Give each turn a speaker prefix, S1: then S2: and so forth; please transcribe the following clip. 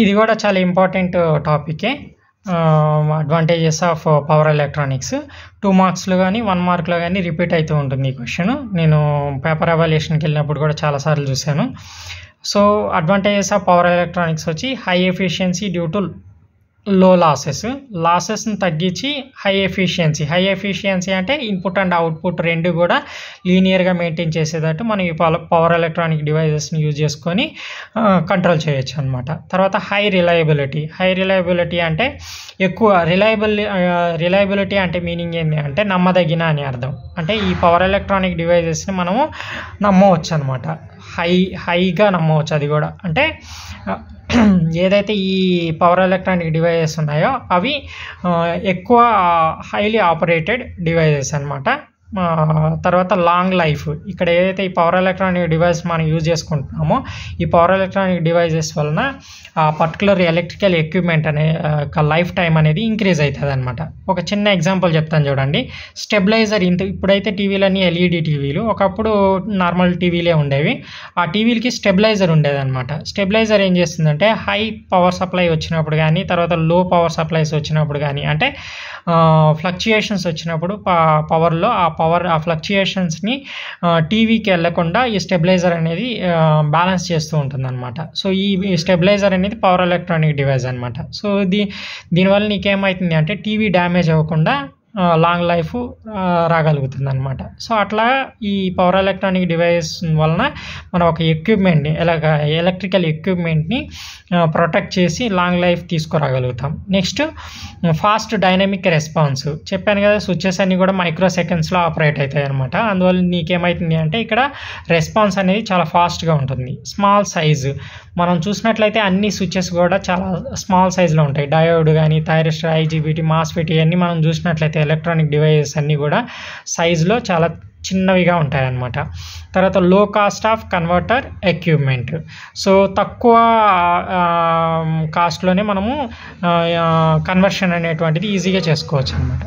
S1: ఇది కూడా చాలా ఇంపార్టెంట్ టాపికే. అడ్వాంటేజెస్ ఆఫ్ పవర్ ఎలక్ట్రానిక్స్ 2 మార్క్స్లో కానీ 1 మార్క్లో కానీ రిపీట్ అవుతూ ఉంటుంది ఈ క్వశ్చన్. నేను పేపర్ ఎవాల్యుయేషన్కి వెళ్ళినప్పుడు కూడా చాలాసార్లు చూశాను. So advantages of power electronics వచ్చి high efficiency due to low లాసెస్ని తగ్గించి హై ఎఫిషియన్సీ అంటే ఇన్పుట్ అండ్ అవుట్పుట్ రెండు కూడా లీనియర్గా మెయింటైన్ చేసేటట్టు మనం ఈ పవర్ ఎలక్ట్రానిక్ డివైజెస్ని యూజ్ చేసుకొని కంట్రోల్ చేయొచ్చు అనమాట. తర్వాత హై రిలయబిలిటీ అంటే ఎక్కువ రిలయబిలిటీ అంటే మీనింగ్ ఏంటి అంటే నమ్మదగిన అని అర్థం. అంటే ఈ పవర్ ఎలక్ట్రానిక్ డివైజెస్ని మనము నమ్మవచ్చు అనమాట, హైగా నమ్మవచ్చు. అది కూడా అంటే ఏదైతే ఈ పవర్ ఎలక్ట్రానిక్ డివైజెస్ ఉన్నాయో అవి ఎక్కువ హైలీ ఆపరేటెడ్ డివైజెస్ అనమాట. తర్వాత లాంగ్ లైఫ్, ఇక్కడ ఏదైతే ఈ పవర్ ఎలక్ట్రానిక్ డివైస్ మనం యూజ్ చేసుకుంటున్నామో ఈ పవర్ ఎలక్ట్రానిక్ డివైజెస్ వలన ఆ పర్టికులర్ ఎలక్ట్రికల్ ఎక్విప్మెంట్ అనే లైఫ్ టైం అనేది ఇంక్రీజ్ అవుతుంది అనమాట. ఒక చిన్న ఎగ్జాంపుల్ చెప్తాను చూడండి. స్టెబిలైజర్ ఇప్పుడైతే టీవీలన్నీ ఎల్ఈడి టీవీలు, ఒకప్పుడు నార్మల్ టీవీలే ఉండేవి. ఆ టీవీలకి స్టెబిలైజర్ ఉండేదన్నమాట. స్టెబిలైజర్ ఏం చేస్తుందంటే హై పవర్ సప్లై వచ్చినప్పుడు కానీ తర్వాత లో పవర్ సప్లైస్ వచ్చినప్పుడు కానీ అంటే ఫ్లక్చుయేషన్స్ వచ్చినప్పుడు పవర్లో ఆ ఫ్లక్చుయేషన్స్ని టీవీకి వెళ్లకుండా ఈ స్టెబిలైజర్ అనేది బ్యాలెన్స్ చేస్తూ ఉంటుంది అనమాట. సో ఈ స్టెబిలైజర్ అనేది పవర్ ఎలక్ట్రానిక్ డివైస్ అనమాట. సో దీనివల్ల నీకేమవుతుంది అంటే టీవీ డ్యామేజ్ అవ్వకుండా లాంగ్ లైఫ్ రాగలుగుతుంది అనమాట. సో అట్లా ఈ పవర్ ఎలక్ట్రానిక్ డివైస్ వలన మనం ఒక ఎక్విప్మెంట్ని ఎలక్ట్రికల్ ఎక్విప్మెంట్ని ప్రొటెక్ట్ చేసి లాంగ్ లైఫ్ తీసుకురాగలుగుతాం. Next fast dynamic response. చెప్పాను కదా, స్విచెస్ అన్నీ కూడా మైక్రో సెకండ్స్లో ఆపరేట్ అవుతాయి అనమాట. అందువల్ల నీకేమవుతుంది అంటే ఇక్కడ రెస్పాన్స్ అనేది చాలా ఫాస్ట్గా ఉంటుంది. స్మాల్ సైజు, మనం చూసినట్లయితే అన్ని స్విచెస్ కూడా చాలా స్మాల్ సైజులో ఉంటాయి. డయోడ్ కానీ థైరిస్టర్, ఐజీబీటీ, మాస్ఫెట్ ఇవన్నీ మనం చూసినట్లయితే ఎలక్ట్రానిక్ డివైజెస్ అన్నీ కూడా సైజులో చాలా చిన్నవిగా ఉంటాయన్నమాట. తర్వాత లో cost of converter equipment. So తక్కువ కాస్ట్లోనే మనము కన్వర్షన్ అనేటువంటిది ఈజీగా చేసుకోవచ్చు అనమాట.